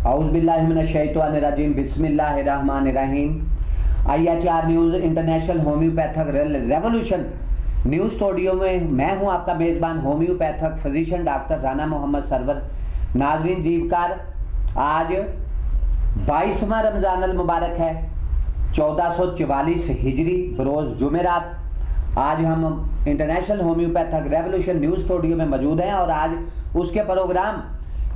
औज़ुबिल्लाहिमिनश्शैतानिर्रजीम बिस्मिल्लाहिर्रहमानिर्रहीम। IHR news international homeopathic revolution news studio में मैं हूं आपका मेज़बान homeopathic physician doctor Rana Mohammad Sarwar. नाज़रीन जीवकार, आज 22वां रमज़ान अल मुबारक है, 1444 हिजरी बरोज़ जुमेरात। आज हम international homeopathic revolution news studio में मौजूद हैं और आज उसके प्रोग्राम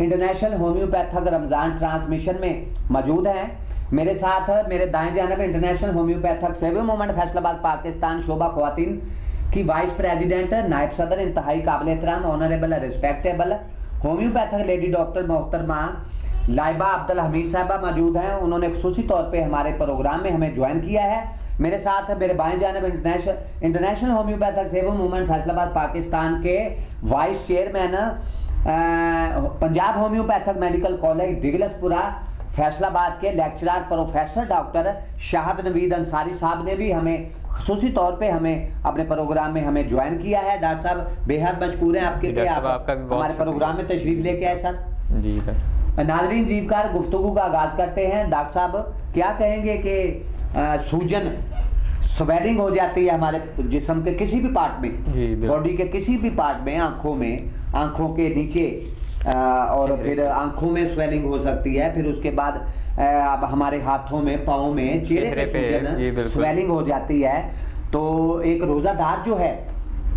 इंटरनेशनल होम्योपैथिक रमज़ान ट्रांसमिशन में मौजूद हैं। मेरे साथ मेरे दाएं जानब international homeopathic saving movement Faisalabad Pakistan शोबा ख्वातीन की वाइस प्रेसिडेंट नायब सदर इंतहाई काबिल एहतराम honourable respectable homeopathic lady doctor मोहतरमा लाइबा अब्दुल हमीद साहबा मौजूद हैं। उन्होंने खुसूसी तौर पे हमारे प्रोग्राम में हमें ज्वाइन किया है। मेरे साथ मेरे बाएं जानब international homeopathic saving movement Faisalabad Pakistan के vice chairman Punjab homeopathic medical college Douglaspura Faisalabad के lecturer professor doctor Shahid Naveed Ansari साहब ने भी हमें खुसूसी तौर पे हमें अपने प्रोग्राम में हमें ज्वाइन किया है। डॉक्टर साहब बेहद मशकूर हैं आपके कि आप हमारे प्रोग्राम में तशरीफ लेके आए सर। जी सर। नाज़रीन जीवकार, गुफ्तगू का आगाज़ करते हैं। डॉक्टर साहब क्या कहेंगे कि सूजन स्वेलिंग हो जाती है हमारे जिस्म के किसी भी पार्ट में, बॉडी के किसी भी पार्ट में, आंखों के नीचे और फिर आंखों में स्वेलिंग हो सकती है, फिर उसके बाद अब हमारे हाथों में, पाँव में, चेहरे पे सूजन स्वेलिंग हो जाती है। तो एक रोज़ादार जो है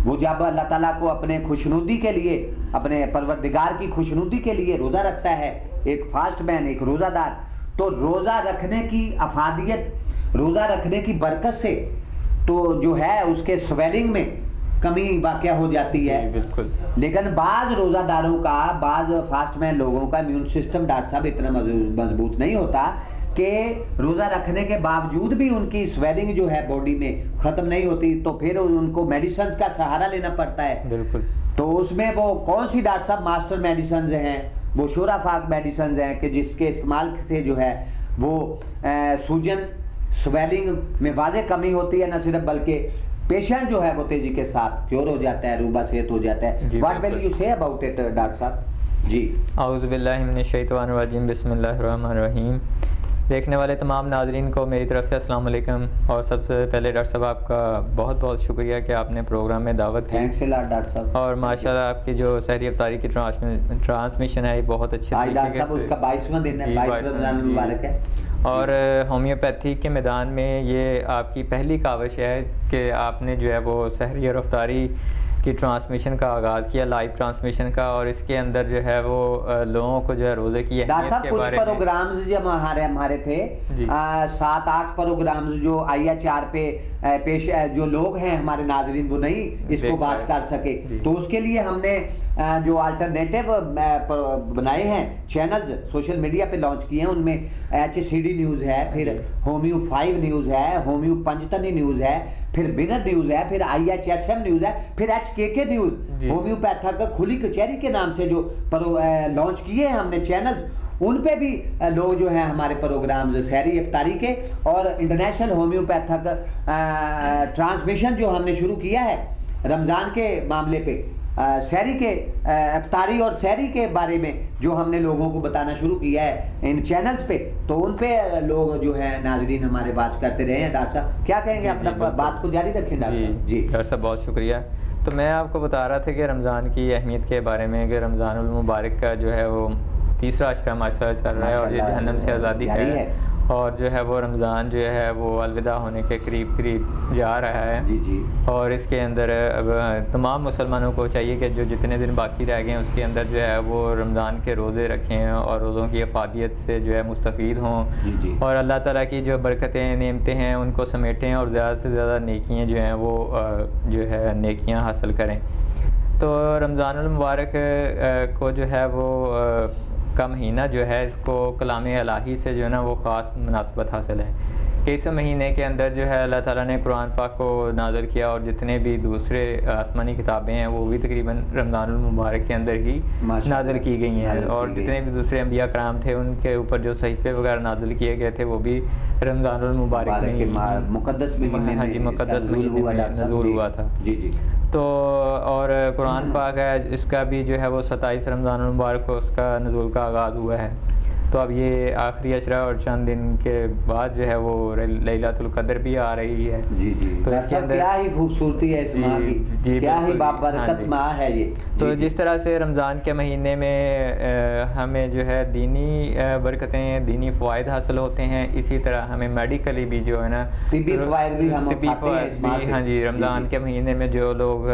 वो जब अल्लाह ताला को अपने खुशनुदी के लिए, अपने परवरदिगार की खुशनुदी के लिए रोज़ा रखता है, एक फास्ट मैन, एक रोज़ादार, तो रोज़ा रखने की अफादियत, रोज़ा रखने की बरकत से तो जो है उसके स्वेलिंग में कमी वाक़या हो जाती है। बिल्कुल। लेकिन बाज़ रोज़ादारों का, बाज़ फास्ट मैन लोगों का इम्यून सिस्टम डॉक्टर साहब इतना मजबूत नहीं होता कि रोज़ा रखने के बावजूद भी उनकी स्वेलिंग जो है बॉडी में ख़त्म नहीं होती, तो फिर उनको मेडिसिन का सहारा लेना पड़ता है। बिल्कुल। तो उसमें वो कौन सी डॉक्टर साहब मास्टर मेडिसिन हैं, वो शोराफाक मेडिसिन हैं कि जिसके इस्तेमाल से जो है वो सूजन स्वेलिंग में वाज़े कमी होती है, न सिर्फ बल्कि पेशेंट जो है वो तेजी के साथ क्योर हो जाता है, रूबा सेहत हो जाता है। What will you say about it doctor साहब? जी। औज़ुबिल्लाहि मिनश्शैतानिर्रजीम बिस्मिल्लाहिर्रहमानिर्रहीम। देखने वाले तमाम नाज़रीन को मेरी तरफ से अस्सलाम वालेकुम। और सबसे पहले डॉक्टर साहब आपका बहुत बहुत शुक्रिया कि आपने प्रोग्राम में दावत की। थैंक्स अ लॉट डॉक्टर साहब। और माशाल्लाह आपकी जो सहरी अफ्तारी की ट्रांसमिशन है बहुत अच्छे तरीके से, उसका 22वां दिन है, 22 रमज़ान मुबारक है। और होम्योपैथी के मैदान में ये आपकी पहली काविश है कि आपने जो है वो सहरी और अफ्तारी की ट्रांसमिशन का आगाज़ किया, लाइव ट्रांसमिशन का, और इसके अंदर जो है वो लोगों को जो है रोज़े की अहमियत के बारे में। कुछ प्रोग्राम्स जब हमारे थे 7-8 प्रोग्राम्स जो IHR पे पेश जो लोग हैं हमारे नाजरीन वो नहीं इसको वॉच कर सके, तो उसके लिए हमने जो अल्टरनेटिव बनाए हैं चैनल्स सोशल मीडिया पे लॉन्च किए हैं। उनमें HCD न्यूज़ है, फिर होम्यो 5 न्यूज़ है, होम्यो पंचतनी न्यूज़ है, फिर बिनर न्यूज़ है, फिर IHSM न्यूज़ है, फिर HKK न्यूज़, होम्योपैथिक खुली कचहरी के नाम से जो लॉन्च किए हैं हमने चैनल्स, उन पे भी लोग जो हैं हमारे प्रोग्राम्स सहरी इफ्तारी के और इंटरनेशनल होम्योपैथिक ट्रांसमिशन जो हमने शुरू किया है रमज़ान के मामले पे, सहरी के इफ्तारी और सहरी के बारे में जो हमने लोगों को बताना शुरू किया है इन चैनल्स पे, तो उन पे लोग जो है नाजरीन हमारे बात करते रहे हैं। डॉक्टर साहब क्या कहेंगे? अपना बात को जारी रखें डॉक्टर साहब। जी डॉक्टर साहब बहुत शुक्रिया। तो मैं आपको बता रहा था कि रमज़ान की अहमियत के बारे में, कि रमज़ान उल मुबारक का जो है वो तीसरा अशरा माशाअल्लाह चल रहा है और ये जहन्नम से आज़ादी है, और जो है वो रमज़ान जो है वो अलविदा होने के करीब जा रहा है। जी जी। और इसके अंदर अब तमाम मुसलमानों को चाहिए कि जो जितने दिन बाकी रह गए हैं उसके अंदर जो है वो रमज़ान के रोज़े रखें और रोज़ों की अफादियत से जो है मुस्तफ़ीद हों और अल्लाह ताला की जो बरकतें नेमतें हैं उनको समेटें और ज़्यादा से ज़्यादा नेकियां जो हैं वो जो है नेकियां हासिल करें। तो रमज़ानुल मुबारक को जो है वो का महीना जो है इसको कलाम इलाही से जो है ना वो ख़ास मुनासबत हासिल है कि इस महीने के अंदर जो है अल्लाह ताला ने कुरान पाक को नाज़िल किया और जितने भी दूसरे आसमानी किताबें हैं वो भी तकरीबन रमज़ानुल मुबारक के अंदर ही नाज़िल की गई हैं, और जितने भी दूसरे अंबिया कराम थे उनके ऊपर जो सहीफ़े वगैरह नाज़िल किए गए थे वो भी रमज़ानुल मुबारक में मुक़द्दस महीने में नज़ूल हुआ था। जी जी। तो और कुरान पाक है इसका भी जो है वो 27 रमज़ानुल मुबारक को उसका नज़ूल का आगाज़ हुआ है। तो अब ये आखिरी अशरा और चंद दिन के बाद जो है वो लैलतुल कद्र भी आ रही है। जी जी, तो इसके अंदर क्या ही खूबसूरती है इस माह की, क्या ही बाबरकत माह है ये। तो जिस तरह से रमज़ान के महीने में हमें जो है दीनी बरकतें, दीनी फ़वाइद हासिल होते हैं, इसी तरह हमें मेडिकली भी जो है ना तिब्बी फ़वाइद भी हम उठाते हैं इस माह से। हाँ जी, रमज़ान के महीने में जो लोग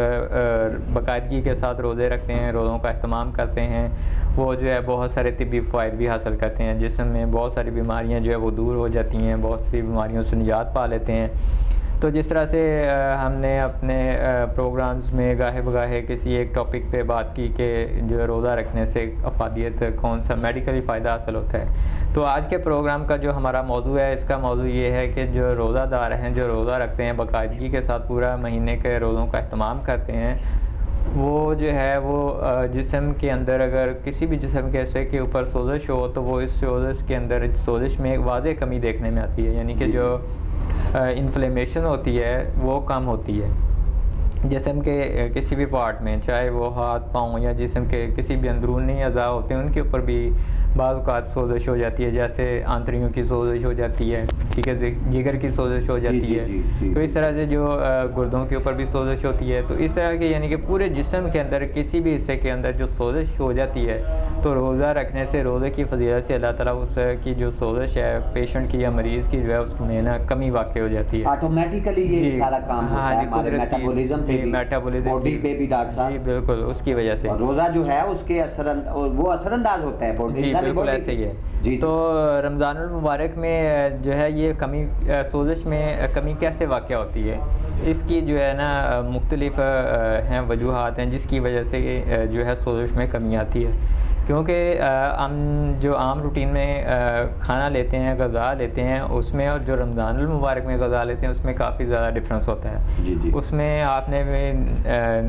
बाकायदगी के साथ रोज़े रखते हैं, रोज़ों का अहतमाम करते हैं, वो जो है बहुत सारे तिब्बी फ़वाइद भी हासिल करते हैं, जिसमें बहुत सारी बीमारियाँ जो है वो दूर हो जाती हैं, बहुत सी बीमारियों से निजात पा लेते हैं। तो जिस तरह से हमने अपने प्रोग्राम्स में गाहे बगाहे किसी एक टॉपिक पे बात की कि जो रोज़ा रखने से अफादियत कौन सा मेडिकली फ़ायदा हासिल होता है, तो आज के प्रोग्राम का जो हमारा मौजू है, इसका मौजू ये है कि जो रोज़ादार हैं, जो रोज़ा रखते हैं, बाकायदगी के साथ पूरा महीने के रोज़ों का अहतमाम करते हैं, वो जो है वो जिस्म के अंदर अगर किसी भी जिस्म के हिस्से के ऊपर सोजिश हो तो वो इस सोजिश के अंदर सोजिश में एक वाज़ेह कमी देखने में आती है, यानी कि जो इन्फ्लेमेशन होती है वो कम होती है जिस्म के किसी भी पार्ट में, चाहे वो हाथ पाँव या जिस्म के किसी भी अंदरूनी अज़ा होते हैं उनके ऊपर भी बाज़ औक़ात सोजिश हो जाती है, जैसे आंतड़ियों की सोजिश हो जाती है, ठीक है, जिगर की सोजिश हो जाती है। तो इस तरह से जो गुर्दों के ऊपर भी सोजिश होती है, तो इस तरह के यानी कि पूरे जिस्म के अंदर किसी भी हिस्से के अंदर जो सोजिश हो जाती है, तो रोज़ा रखने से, रोज़े की फजीलत से अल्लाह ताला उसकी जो सोजिश है पेशेंट की या मरीज़ की जो है उसमें ना कमी वाक़ हो जाती है। ऑटोमेटिकली ये सारा काम होता है हमारे मेटाबॉलिज्म बॉडी पे भी डॉक्टर साहब। जी बिल्कुल, उसकी वजह से रोज़ा जो है उसके वो असरअंदाज होता है बॉडी। जी बिल्कुल ऐसे ही है जी। तो रमज़ानुल मुबारक में जो है ये कमी, सोजिश में कमी कैसे वाक़ होती है, इसकी जो है ना मुख्तलिफ हैं वजूहात हैं जिसकी वजह से जो है सोजिश में कमी आती है, क्योंकि हम जो आम रूटीन में खाना लेते हैं, ग़ज़ा लेते हैं, उसमें और जो रमज़ानुल मुबारक में ग़ज़ा लेते हैं उसमें काफ़ी ज़्यादा डिफरेंस होता है। जी जी। उसमें आपने भी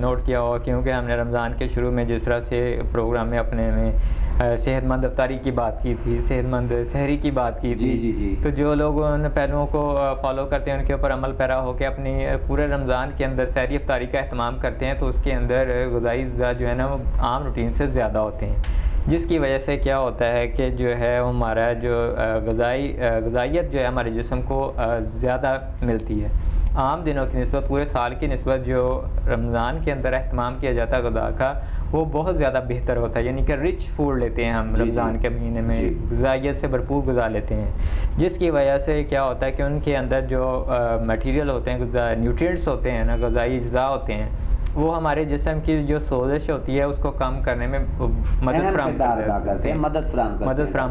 नोट किया होगा, क्योंकि हमने रमज़ान के शुरू में जिस तरह से प्रोग्राम में अपने में सेहतमंद अफ्तारी की बात की थी, सेहतमंद सहरी की बात की थी। जी जी। तो जो लोग उन पहलुओं को फॉलो करते हैं, उनके ऊपर अमल पैरा होकर अपनी पूरे रमज़ान के अंदर सहरी अफ्तारी का अहतमाम करते हैं, तो उसके अंदर ग़िज़ाई अज़्ज़ा जो है ना वो आम रूटीन से ज़्यादा होते हैं, जिसकी वजह से क्या होता है कि जो है हमारा जो ग़िज़ाइयत जो है हमारे जिस्म को ज़्यादा मिलती है आम दिनों की निस्बत, पूरे साल की निस्बत। जो रमज़ान के अंदर अहतमाम किया जाता है ग़िज़ा का, वो बहुत ज़्यादा बेहतर होता है, यानी कि रिच फूड लेते हैं हम रमज़ान के महीने में, ग़िज़ाइयत से भरपूर ग़िज़ा लेते हैं, जिसकी वजह से क्या होता है कि उनके अंदर जो मटीरियल होते हैं, न्यूट्रिएंट्स होते हैं ना, ग़िज़ाई अज़्ज़ा होते हैं, वो हमारे जिस्म की जो सोजिश होती है उसको कम करने में मदद फराहम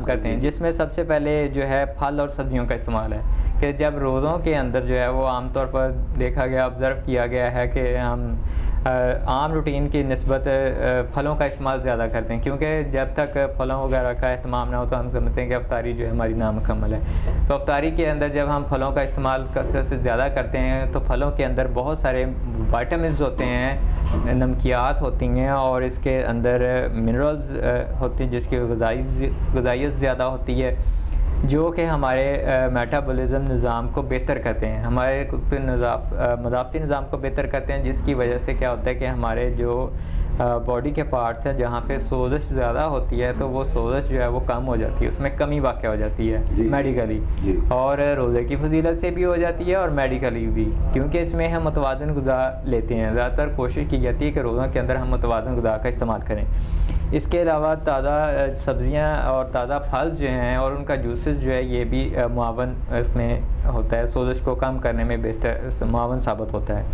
करते हैं, जिसमें सबसे पहले जो है फल और सब्जियों का इस्तेमाल है। कि जब रोज़ों के अंदर जो है वो आमतौर पर देखा गया, ऑब्ज़र्व किया गया है कि हम आम रूटीन की निस्बत फलों का इस्तेमाल ज़्यादा करते हैं, क्योंकि जब तक फलों वगैरह का इस्तेमाल ना हो तो हम समझते हैं कि अफ्तारी जो है हमारी नामुकम्मल है। तो अफ्तारी के अंदर जब हम फलों का इस्तेमाल कसरत से ज़्यादा करते हैं, तो फलों के अंदर बहुत सारे विटामिन्स होते हैं, नमकियात होती हैं, और इसके अंदर मिनरल्स होती हैं, जिसकी ग़िज़ाइयत ज़्यादा होती है, जो कि हमारे मेटाबॉलिज्म निज़ाम को बेहतर करते हैं, हमारे मदाफ़ती निज़ाम को बेहतर करते हैं, जिसकी वजह से क्या होता है कि हमारे जो बॉडी के पार्ट्स हैं जहाँ पे सोजिश ज़्यादा होती है, तो वो सोजिश जो है वो कम हो जाती है, उसमें कमी वाक़ हो जाती है मेडिकली, और रोज़े की फजीलत से भी हो जाती है और मेडिकली भी, क्योंकि इसमें हम मुतवाज़िन ग़िज़ा लेते हैं। ज़्यादातर कोशिश की जाती है कि रोज़ों के अंदर हम मुतवाज़िन ग़िज़ा का इस्तेमाल करें। इसके अलावा ताज़ा सब्ज़ियाँ और ताज़ा फल जो हैं और उनका जूसेस जो है ये भी मुआवन इसमें होता है, सोजिश को कम करने में बेहतर मुआवन साबित होता है।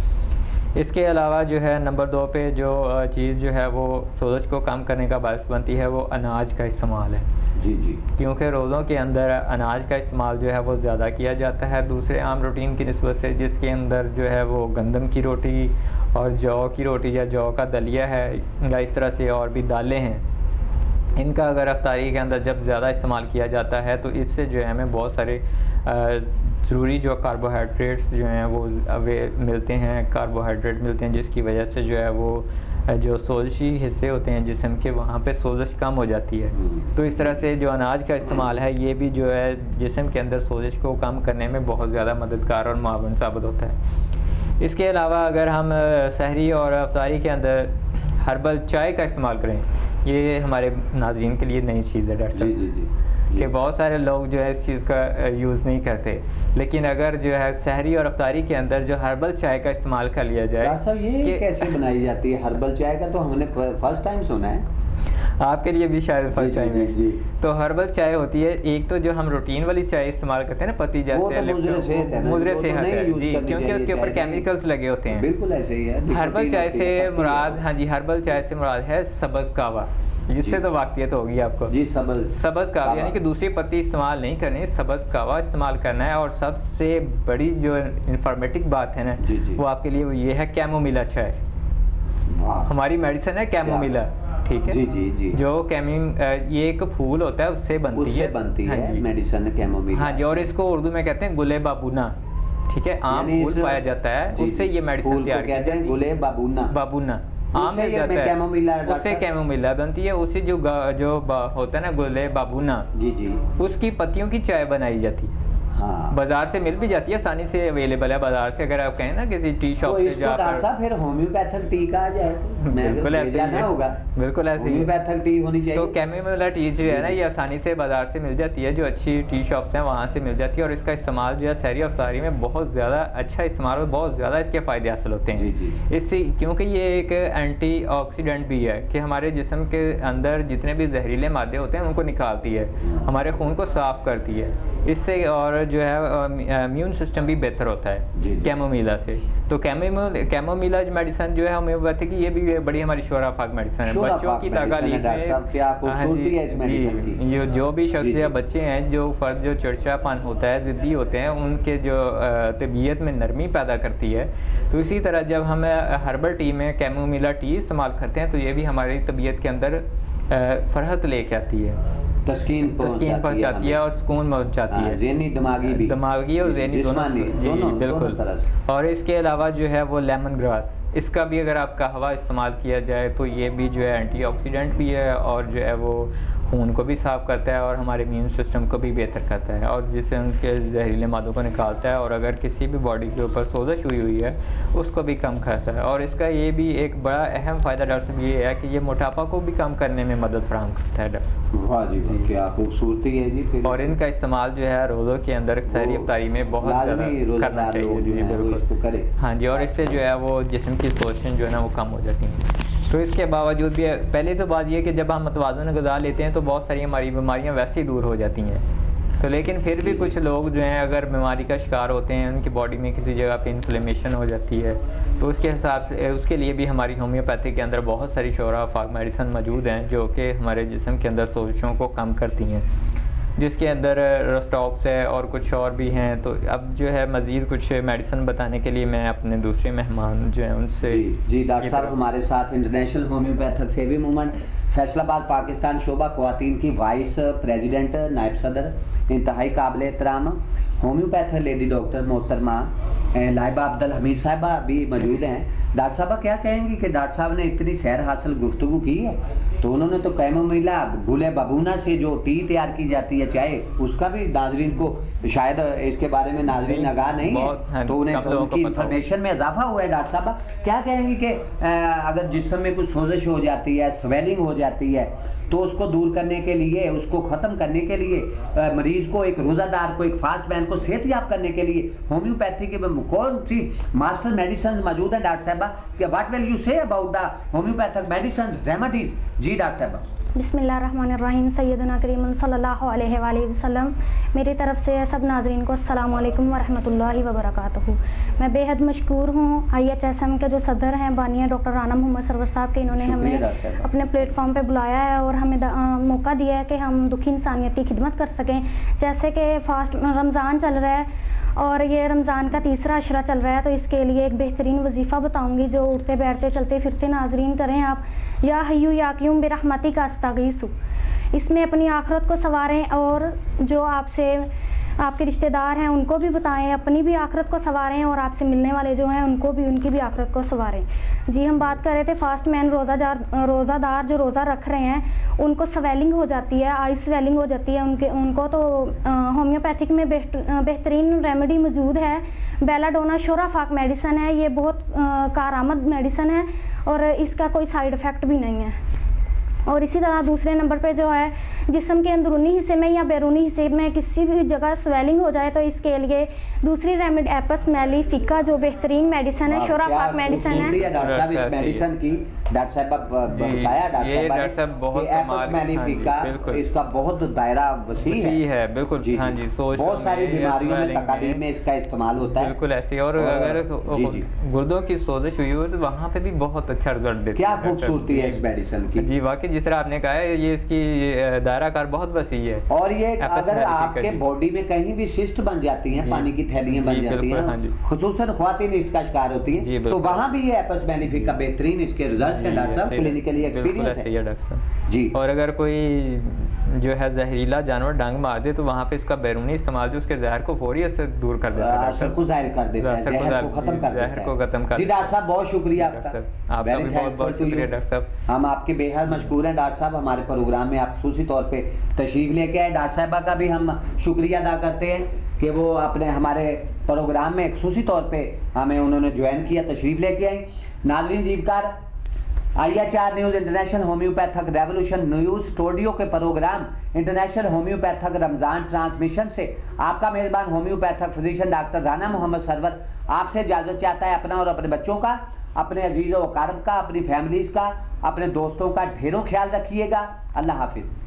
इसके अलावा जो है नंबर 2 पे जो चीज़ जो है वो सोजिश को कम करने का बायस बनती है, वो अनाज का इस्तेमाल है। जी जी, क्योंकि रोज़ों के अंदर अनाज का इस्तेमाल जो है वो ज़्यादा किया जाता है दूसरे आम रूटीन की निस्बत से, जिसके अंदर जो है वो गंदम की रोटी और जौ की रोटी या जौ का दलिया है, या इस तरह से और भी दालें हैं, इनका अगर अफ्तारी के अंदर जब ज़्यादा इस्तेमाल किया जाता है तो इससे जो है हमें बहुत सारे ज़रूरी जो कार्बोहाइड्रेट्स जो हैं वो वे मिलते हैं, कार्बोहाइड्रेट मिलते हैं, जिसकी वजह से जो है वो जो सोजिशी हिस्से होते हैं जिस्म के, वहाँ पे सोजिश कम हो जाती है। तो इस तरह से जो अनाज का इस्तेमाल है ये भी जो है जिस्म के अंदर सोजिश को कम करने में बहुत ज़्यादा मददगार और मुआवन साबित होता है। इसके अलावा अगर हम सहरी और अफ्तारी के अंदर हर्बल चाय का इस्तेमाल करें, ये हमारे नाज़रीन के लिए नई चीज़ है डॉक्टर साहब, कि बहुत सारे लोग जो है इस चीज़ का यूज़ नहीं करते, लेकिन अगर जो है सहरी और अफ्तारी के अंदर जो हर्बल चाय का इस्तेमाल कर लिया जाए। डॉक्टर साहब ये कैसे बनाई जाती है हर्बल चाय का? तो हमने फर्स्ट टाइम सुना है, आपके लिए भी शायद फर्स्ट टाइम है। जी। तो हर्बल चाय होती है, एक तो जो हम रूटीन वाली चाय इस्तेमाल करते हैं ना, पत्ती जैसे मुजरे सेहत है जी, क्योंकि उसके ऊपर केमिकल्स लगे होते हैं। बिल्कुल ऐसे ही है। हर्बल चाय से मुराद, हाँ जी, हर्बल चाय से मुराद है सब्ज़ कहवा, जिससे तो वाक़ियत होगी आपको जी। सब्ज़ कहवा यानी कि दूसरी पत्ती इस्तेमाल नहीं करनी, सब्ज़ कहवा इस्तेमाल करना है। और सबसे बड़ी जो इंफॉर्मेटिव बात है ना, वो आपके लिए वो ये है कैमोमिला चाय। हमारी मेडिसिन है कैमोमिला, ठीक है जी। जो ये एक फूल होता है, उससे बनती है मेडिसिन कैमोमिला। हाँ जी, और इसको उर्दू में कहते हैं गुले बाबूना, ठीक है, आम फूल पाया जाता है, उससे ये मेडिसिन तैयार की जाती है। गुले बाबूना आम मिल जाता है, उससे कैमोमिला बनती है। उसी जो होता है ना गुले बाबूना जी, उसकी पत्तियों की चाय बनाई जाती है। हाँ। बाजार से मिल भी जाती है, आसानी से अवेलेबल है बाजार से। अगर आप कहें ना किसी टी शॉप से जाकर फिर होम्योपैथिक टी का आ जाए तो बिल्कुल ऐसे ही होगा, बिल्कुल ऐसे ही होम्योपैथिक टी होनी चाहिए। तो कैमोमिला टी जो है ना, ये आसानी से बाजार से मिल जाती है, जो अच्छी टी शॉप्स हैं वहाँ से मिल जाती है। और इसका इस्तेमाल जो है सहरी अफ्तारी में बहुत ज़्यादा अच्छा इस्तेमाल, बहुत ज़्यादा इसके फ़ायदे हासिल होते हैं इससे, क्योंकि ये एक एंटीऑक्सीडेंट भी है कि हमारे जिस्म के अंदर जितने भी जहरीले मादे होते हैं उनको निकालती है, हमारे खून को साफ़ करती है इससे, और जो है इम्यून सिस्टम भी बेहतर होता है कैमोमिला से। तो कैमोमिला मेडिसिन जो है होम्योपैथिक, ये भी बड़ी हमारी शोराफाक मेडिसिन है। बच्चों की तालीम में ये जो भी शख्स या बच्चे हैं, जो फ़र्द जो चिड़चिड़ापन होता है, ज़िद्दी होते हैं, उनके जो तबीयत में नरमी पैदा करती है। तो इसी तरह जब हम हर्बल टी में कैमोमिला टी इस्तेमाल करते हैं तो ये भी हमारी तबीयत के अंदर फ़रहत लेके आती है, तस्कीन पहुंचाती है और सुकून पहुंचाती है, दिमागी और ज़हनी दोनों बिल्कुल। और इसके अलावा जो है वो लेमन ग्रास, इसका भी अगर आप कहवा इस्तेमाल किया जाए तो ये भी जो है एंटीऑक्सीडेंट भी है, और जो है वो खून को भी साफ़ करता है और हमारे इम्यून सिस्टम को भी बेहतर करता है, और जिससे उनके जहरीले मादों को निकालता है। और अगर किसी भी बॉडी के ऊपर सोजश हुई है उसको भी कम करता है। और इसका ये भी एक बड़ा अहम फ़ायदा डॉक्टर साहब ये है कि ये मोटापा को भी कम करने में मदद फराहम करता है डॉक्टर साहब। वाह जी, क्या खूबसूरती है जी। और इनका इस्तेमाल जो है रोज़ों के अंदर सहरी अफ्तारी में बहुत ज़्यादा करना चाहिए जी, बिल्कुल। हाँ जी, और इससे जो है वो जिस्म की सोचन जो है ना वो कम हो जाती है। तो इसके बावजूद भी पहले तो बात ये कि जब हम मतवाज़न ग़िज़ा लेते हैं तो बहुत सारी हमारी बीमारियां वैसे ही दूर हो जाती हैं। तो लेकिन फिर भी कुछ लोग जो हैं अगर बीमारी का शिकार होते हैं, उनकी बॉडी में किसी जगह पे इन्फ्लेमेशन हो जाती है, तो उसके हिसाब से उसके लिए भी हमारी होम्योपैथी के अंदर बहुत सारी शोराफाक मेडिसिन मौजूद हैं जो कि हमारे जिस्म के अंदर सोजशों को कम करती हैं, जिसके अंदर रोस्टॉक्स है और कुछ और भी हैं। तो अब जो है मज़ीद कुछ मेडिसिन बताने के लिए मैं अपने दूसरे मेहमान जो हैं उनसे जी डॉक्टर साहब हमारे साथ इंटरनेशनल होम्योपैथिक सेवी मूवमेंट फैसलाबाद पाकिस्तान शोबा ख़वातीन की वाइस प्रेसिडेंट नायब सदर इंतहाई काबिल एहतराम होम्योपैथ लेडी डॉक्टर मोहतरमा लाइबा अब्दुल हमीद साहिबा भी मौजूद हैं। डॉक्टर साहबा क्या कहेंगी कि डॉक्टर साहब ने इतनी सैर हासिल गुफ्तगू की है, तो उन्होंने तो कैमोमिला गुले बबूना से जो टी तैयार की जाती है चाय, उसका भी नाजरीन को शायद इसके बारे में नाजरीन आगाह नहीं है, तो उन्हें उनकी इन्फॉर्मेशन में इजाफा हुआ है। डॉक्टर साहबा क्या कहेंगी कि अगर जिस्म में कुछ सोजिश हो जाती है, स्वेलिंग हो जाती है, तो उसको दूर करने के लिए, उसको ख़त्म करने के लिए मरीज़ को, एक रोज़ादार को, एक फास्ट मैन को सेहतयाब करने के लिए होम्योपैथी के कौन सी मास्टर मेडिसिन मौजूद है डॉक्टर साहबा? What will you say about the homeopathic medicine remedies? जी डॉक्टर साहबा। बिस्मिल्लाहिर्रहमानिर्रहीम सैयदना करीम सल्लल्लाहु अलैहि वसल्लम। मेरी तरफ से सब नाज़रीन को अस्सलाम वालेकुम व रहमतुल्लाहि व बरकातहू। मैं बेहद मशकूर हूँ IHSM के जो सदर हैं बानिया डॉक्टर राना मोहम्मद सरवर साहब के, इन्होंने हमें अपने प्लेटफॉर्म पे बुलाया है और हमें मौका दिया है कि हम दुखी इंसानियत की खिदमत कर सकें। जैसे कि फास्ट रमज़ान चल रहा है और ये रमज़ान का तीसरा अशरा चल रहा है, तो इसके लिए एक बेहतरीन वजीफ़ा बताऊँगी जो उठते बैठते चलते फिरते नाजरीन करें आप। या हय्यू या क़य्यूम बिरहमती का अस्तगीसु। इसमें अपनी आखरत को संवारें और जो आपसे आपके रिश्तेदार हैं उनको भी बताएं, अपनी भी आखरत को संवारें और आपसे मिलने वाले जो हैं उनको भी, उनकी भी आखरत को संवारें। जी हम बात कर रहे थे फास्ट मैन रोज़ादार जो रोज़ा रख रहे हैं उनको स्वेलिंग हो जाती है, आई स्वेलिंग हो जाती है उनको तो होम्योपैथिक में बेहतरीन रेमेडी मौजूद है। बेलाडोना शोराफाक मेडिसन है, ये बहुत कारआमद मेडिसन है और इसका कोई साइड इफ़ेक्ट भी नहीं है। और इसी तरह दूसरे नंबर पे जो है जिस्म के अंदरूनी हिस्से में या बैरूनी हिस्से में किसी भी जगह स्वेलिंग हो जाए तो इसके लिए दूसरी रेमेडी एपस मेलिफिका जो बेहतरीन मेडिसिन है, शोराफाक मेडिसिन है। डॉक्टर साहब इस मेडिसिन की डॉक्टर साहब बताया, डॉक्टर साहब बहुत कमाल मेलिफिका, इसका बहुत दायरा वसी है। बिल्कुल हाँ जी, सोच बहुत सारी बीमारियों में तकालीफ में इसका इस्तेमाल होता है। बिल्कुल ऐसे, और अगर गुर्दों की सोजिश हुई हो तो वहाँ पे भी बहुत अच्छा रिजल्ट देता है। क्या खूबसूरती है इस मेडिसिन की जी, वाकई जिस तरह आपने कहा है ये इसकी दायरा कार बहुत वसी है। और ये अगर आपके बॉडी में कहीं भी सिस्ट बन जाती हैं, पानी की थैलियां बन जाती हैं, खुसूसन ख्वातीन इसका शिकार होती हैं, तो वहाँ भी ये एपस मेलिफिका बेहतरीन इसके रिजल्ट है डॉक्टर साहब, क्लिनिकली एक्सपीरियंस है डॉक्टर साहब जी। और अगर कोई जो है जहरीला जानवर डंग मार दे तो वहाँ पे इसका बैरूनी इस्तेमाल जो उसके जहर को फौरी असर दूर कर देता है, असर को ज़ाहिर कर देता है, जहर को खत्म कर देता है। जी डॉक्टर साहब बहुत शुक्रिया आपका, आपका भी बहुत बहुत शुक्रिया डॉक्टर साहब। हम आपके बेहद मशकूर हैं डॉक्टर साहब, हमारे प्रोग्राम में आप खुसूसी तौर पे तशरीफ लेके आए। डॉक्टर साहबा का भी हम शुक्रिया अदा करते हैं कि वो अपने हमारे प्रोग्राम में खुसूसी तौर पे हमें उन्होंने ज्वाइन किया, तशरीफ लेके आए। नाज़रीन जीवकार, IHR news international homeopathic revolution news studio के प्रोग्राम इंटरनेशनल होम्योपैथिक रमज़ान ट्रांसमिशन से आपका मेज़बान homeopathic physician doctor Rana Mohammad Sarwar आपसे इजाज़त चाहता है। अपना और अपने बच्चों का, अपने अजीज़ व अकारब का, अपनी फैमिलीज़ का, अपने दोस्तों का ढेरों ख्याल रखिएगा। अल्लाह हाफिज़।